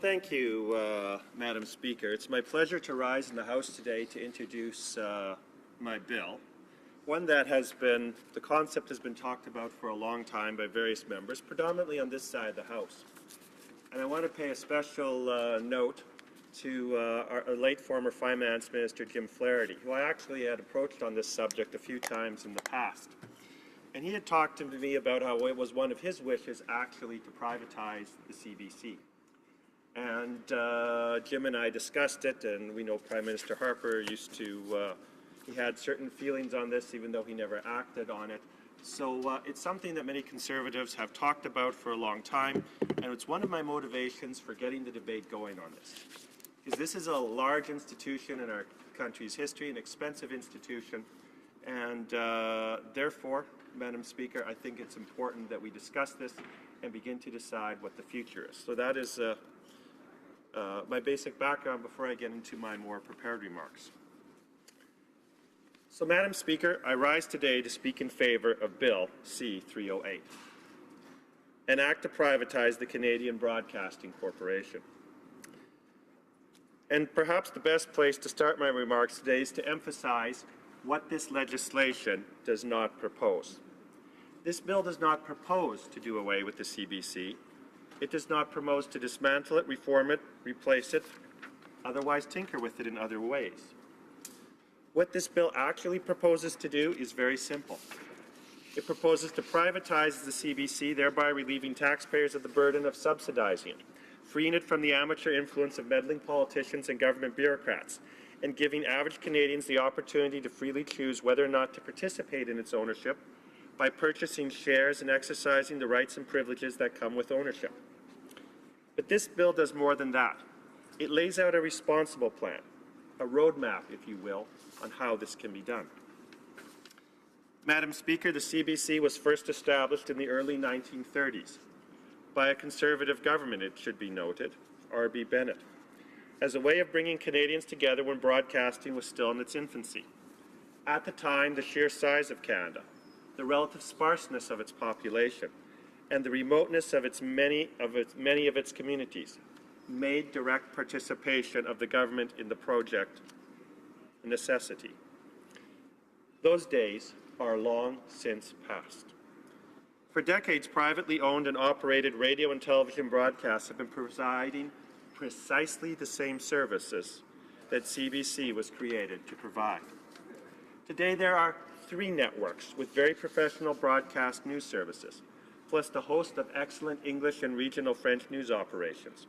Thank you, Madam Speaker. It's my pleasure to rise in the House today to introduce my bill, one that the concept has been talked about for a long time by various members, predominantly on this side of the House. And I want to pay a special note to our late former Finance Minister, Jim Flaherty, who I actually had approached on this subject a few times in the past. And he had talked to me about how it was one of his wishes actually to privatize the CBC. And Jim and I discussed it, and we know Prime Minister Harper he had certain feelings on this, even though he never acted on it. So it's something that many Conservatives have talked about for a long time, and it's one of my motivations for getting the debate going on this. Because this is a large institution in our country's history, an expensive institution, and therefore, Madam Speaker, I think it's important that we discuss this and begin to decide what the future is. So that is my basic background before I get into my more prepared remarks. So, Madam Speaker, I rise today to speak in favour of Bill C-308, an act to privatize the Canadian Broadcasting Corporation. And perhaps the best place to start my remarks today is to emphasize what this legislation does not propose. This bill does not propose to do away with the CBC. It does not propose to dismantle it, reform it, replace it, otherwise tinker with it in other ways. What this bill actually proposes to do is very simple. It proposes to privatize the CBC, thereby relieving taxpayers of the burden of subsidizing it, freeing it from the amateur influence of meddling politicians and government bureaucrats, and giving average Canadians the opportunity to freely choose whether or not to participate in its ownership by purchasing shares and exercising the rights and privileges that come with ownership. But this bill does more than that. It lays out a responsible plan, a roadmap, if you will, on how this can be done. Madam Speaker, the CBC was first established in the early 1930s by a Conservative government, it should be noted, R.B. Bennett, as a way of bringing Canadians together when broadcasting was still in its infancy. At the time, the sheer size of Canada, the relative sparseness of its population, and the remoteness of many of its communities made direct participation of the government in the project a necessity. Those days are long since past. For decades, privately owned and operated radio and television broadcasts have been providing precisely the same services that CBC was created to provide. Today, there are 3 networks with very professional broadcast news services, plus a host of excellent English and regional French news operations.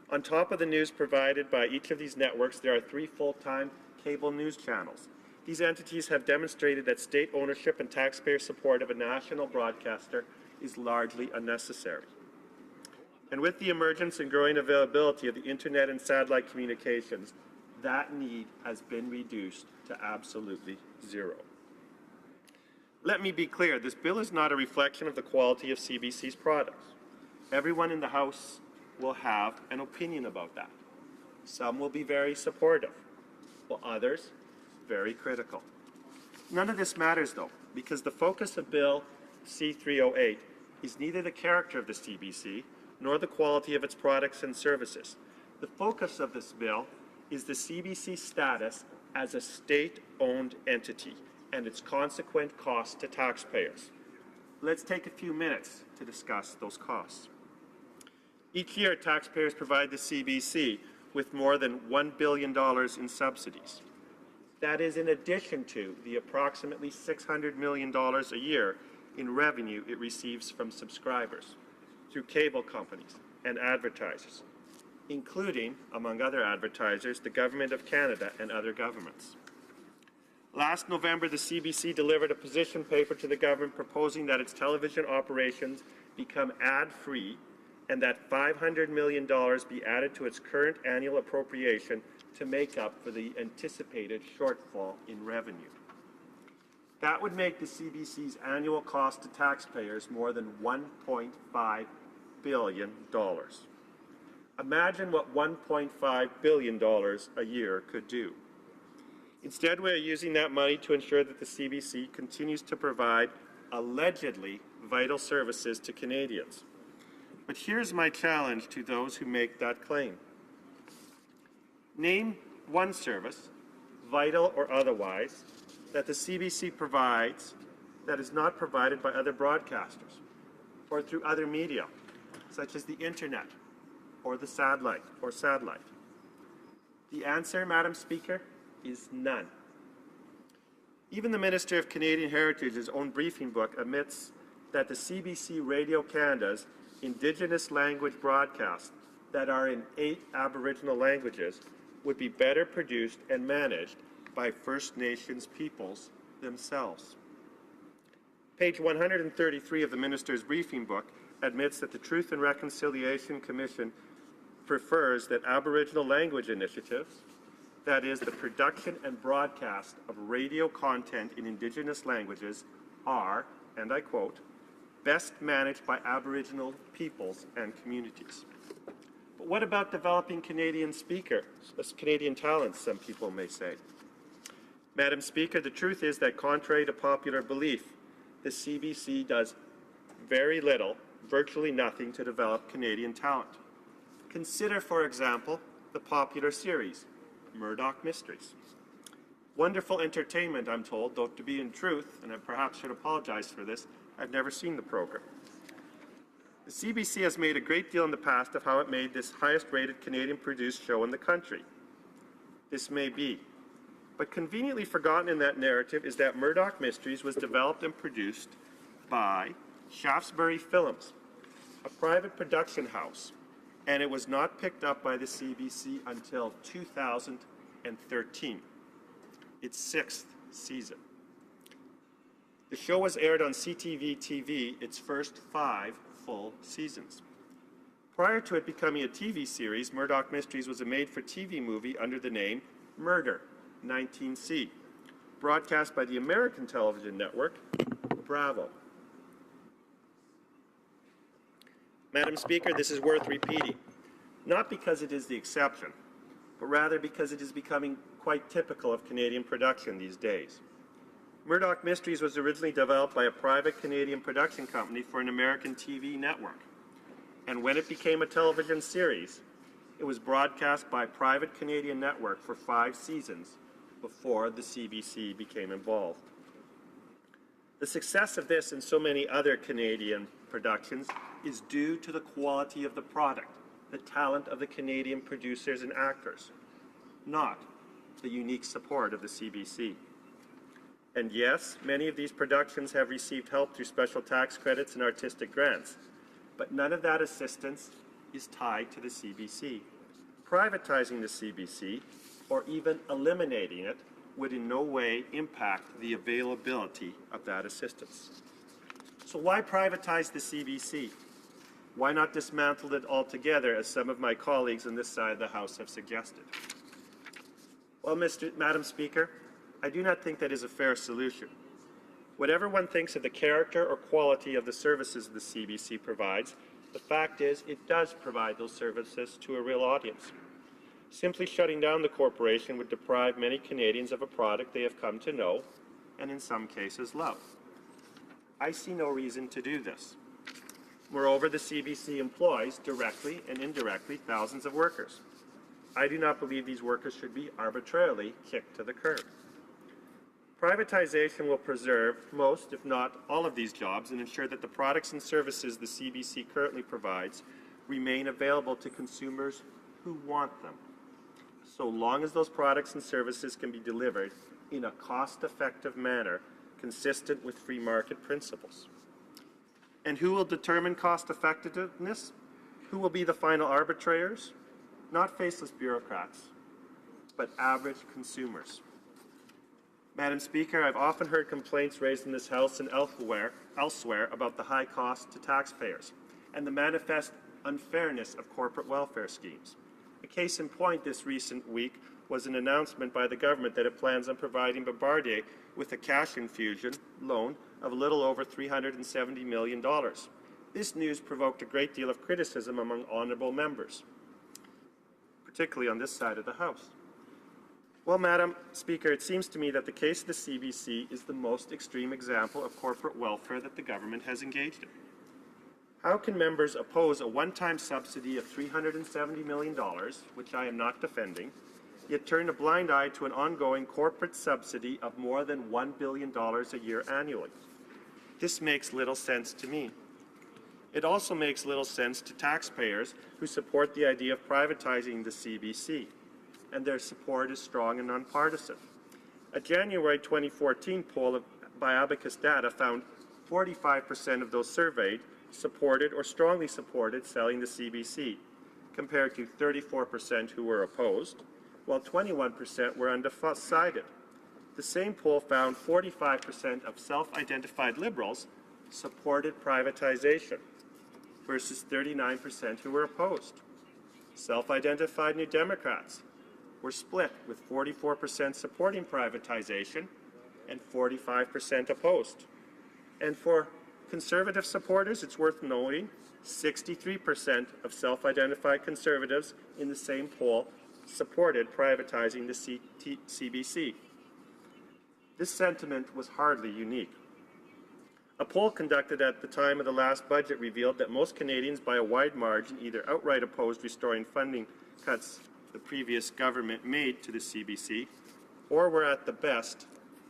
On top of the news provided by each of these networks, there are 3 full-time cable news channels. These entities have demonstrated that state ownership and taxpayer support of a national broadcaster is largely unnecessary. And with the emergence and growing availability of the Internet and satellite communications, that need has been reduced to absolutely zero. Let me be clear, this bill is not a reflection of the quality of CBC's products. Everyone in the House will have an opinion about that. Some will be very supportive, while others very critical. None of this matters, though, because the focus of Bill C-308 is neither the character of the CBC nor the quality of its products and services. The focus of this bill is the CBC status as a state-owned entity and its consequent costs to taxpayers. Let's take a few minutes to discuss those costs. Each year, taxpayers provide the CBC with more than $1 billion in subsidies. That is in addition to the approximately $600 million a year in revenue it receives from subscribers, through cable companies and advertisers, including, among other advertisers, the Government of Canada and other governments. Last November, the CBC delivered a position paper to the government proposing that its television operations become ad-free and that $500 million be added to its current annual appropriation to make up for the anticipated shortfall in revenue. That would make the CBC's annual cost to taxpayers more than $1.5 billion. Imagine what $1.5 billion a year could do. Instead, we are using that money to ensure that the CBC continues to provide allegedly vital services to Canadians. But here's my challenge to those who make that claim. Name one service, vital or otherwise, that the CBC provides that is not provided by other broadcasters or through other media, such as the internet or the satellite. The answer, Madam Speaker, is none. Even the Minister of Canadian Heritage's own briefing book admits that the CBC Radio Canada's Indigenous language broadcasts that are in 8 Aboriginal languages would be better produced and managed by First Nations peoples themselves. Page 133 of the Minister's briefing book admits that the Truth and Reconciliation Commission prefers that Aboriginal language initiatives, that is, the production and broadcast of radio content in Indigenous languages, are, and I quote, best managed by Aboriginal peoples and communities. But what about developing Canadian speakers, Canadian talents, some people may say? Madam Speaker, the truth is that contrary to popular belief, the CBC does very little, virtually nothing, to develop Canadian talent. Consider, for example, the popular series, Murdoch Mysteries. Wonderful entertainment, I'm told, though to be in truth, and I perhaps should apologize for this, I've never seen the program. The CBC has made a great deal in the past of how it made this highest-rated Canadian-produced show in the country. This may be. But conveniently forgotten in that narrative is that Murdoch Mysteries was developed and produced by Shaftesbury Films, a private production house, and it was not picked up by the CBC until 2013, its 6th season. The show was aired on CTV TV its first 5 full seasons. Prior to it becoming a TV series, Murdoch Mysteries was a made-for-TV movie under the name Murder, 19C, broadcast by the American television network, Bravo. Madam Speaker, this is worth repeating, not because it is the exception, but rather because it is becoming quite typical of Canadian production these days. Murdoch Mysteries was originally developed by a private Canadian production company for an American TV network, and when it became a television series, it was broadcast by a private Canadian network for 5 seasons before the CBC became involved. The success of this and so many other Canadian productions is due to the quality of the product, the talent of the Canadian producers and actors, not the unique support of the CBC. And yes, many of these productions have received help through special tax credits and artistic grants, but none of that assistance is tied to the CBC. Privatizing the CBC, or even eliminating it, would in no way impact the availability of that assistance. So why privatize the CBC? Why not dismantle it altogether, as some of my colleagues on this side of the House have suggested? Well, Madam Speaker, I do not think that is a fair solution. Whatever one thinks of the character or quality of the services the CBC provides, the fact is it does provide those services to a real audience. Simply shutting down the corporation would deprive many Canadians of a product they have come to know and in some cases love. I see no reason to do this. Moreover, the CBC employs, directly and indirectly, thousands of workers. I do not believe these workers should be arbitrarily kicked to the curb. Privatization will preserve most, if not all, of these jobs and ensure that the products and services the CBC currently provides remain available to consumers who want them, so long as those products and services can be delivered in a cost-effective manner consistent with free market principles. And who will determine cost-effectiveness? Who will be the final arbitrators? Not faceless bureaucrats, but average consumers. Madam Speaker, I've often heard complaints raised in this House and elsewhere about the high cost to taxpayers and the manifest unfairness of corporate welfare schemes. A case in point this recent week was an announcement by the government that it plans on providing Bombardier with a cash infusion loan of a little over $370 million. This news provoked a great deal of criticism among honourable members, particularly on this side of the House. Well, Madam Speaker, it seems to me that the case of the CBC is the most extreme example of corporate welfare that the government has engaged in. How can members oppose a one-time subsidy of $370 million, which I am not defending, yet turn a blind eye to an ongoing corporate subsidy of more than $1 billion a year annually? This makes little sense to me. It also makes little sense to taxpayers who support the idea of privatizing the CBC, and their support is strong and nonpartisan. A January 2014 poll by Abacus Data found 45% of those surveyed supported or strongly supported selling the CBC, compared to 34% who were opposed, while 21% were undecided. The same poll found 45% of self-identified liberals supported privatization, versus 39% who were opposed. Self-identified New Democrats were split, with 44% supporting privatization and 45% opposed. And for Conservative supporters, it's worth noting, 63% of self-identified Conservatives in the same poll supported privatizing the CBC. This sentiment was hardly unique. A poll conducted at the time of the last budget revealed that most Canadians, by a wide margin, either outright opposed restoring funding cuts the previous government made to the CBC, or were at the best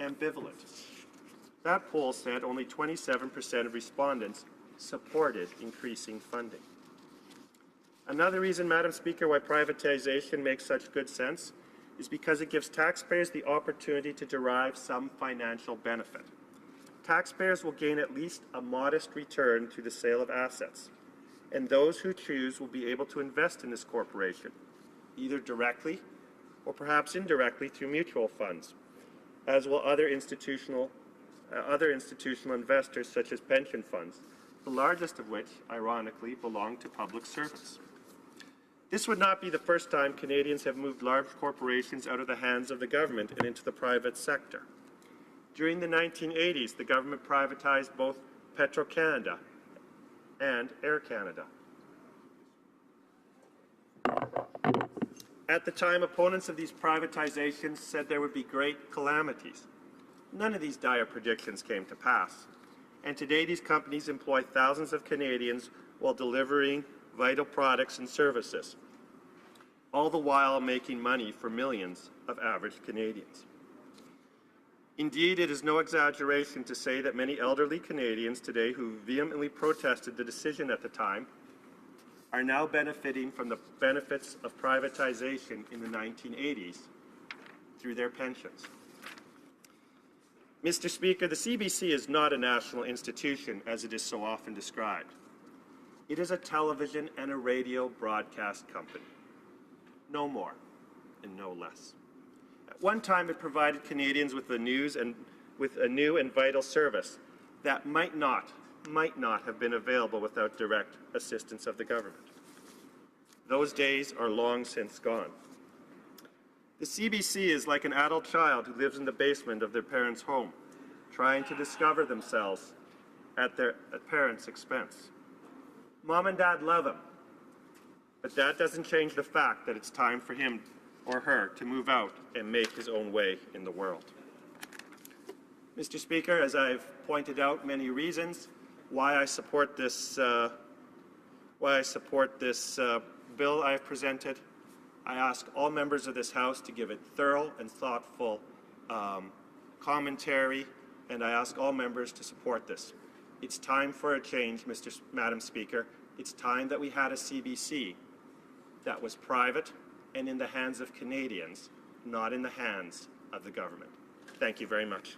ambivalent. That poll said only 27% of respondents supported increasing funding. Another reason, Madam Speaker, why privatization makes such good sense is because it gives taxpayers the opportunity to derive some financial benefit. Taxpayers will gain at least a modest return through the sale of assets, and those who choose will be able to invest in this corporation, either directly or perhaps indirectly through mutual funds, as will other institutional investors such as pension funds, the largest of which, ironically, belong to public servants. This would not be the first time Canadians have moved large corporations out of the hands of the government and into the private sector. During the 1980s, the government privatized both Petro-Canada and Air Canada. At the time, opponents of these privatizations said there would be great calamities. None of these dire predictions came to pass. And today, these companies employ thousands of Canadians while delivering vital products and services, all the while making money for millions of average Canadians. Indeed, it is no exaggeration to say that many elderly Canadians today who vehemently protested the decision at the time are now benefiting from the benefits of privatization in the 1980s through their pensions. Mr. Speaker, the CBC is not a national institution as it is so often described. It is a television and a radio broadcast company. No more and no less. At one time, it provided Canadians with the news and with a new and vital service that might not have been available without direct assistance of the government. Those days are long since gone. The CBC is like an adult child who lives in the basement of their parents' home, trying to discover themselves at their parents' expense. Mom and Dad love him, but that doesn't change the fact that it's time for him or her to move out and make his own way in the world. Mr. Speaker, as I've pointed out many reasons why I support this bill I've presented, I ask all members of this House to give it thorough and thoughtful commentary, and I ask all members to support this. It's time for a change, Madam Speaker. It's time that we had a CBC that was private and in the hands of Canadians, not in the hands of the government. Thank you very much.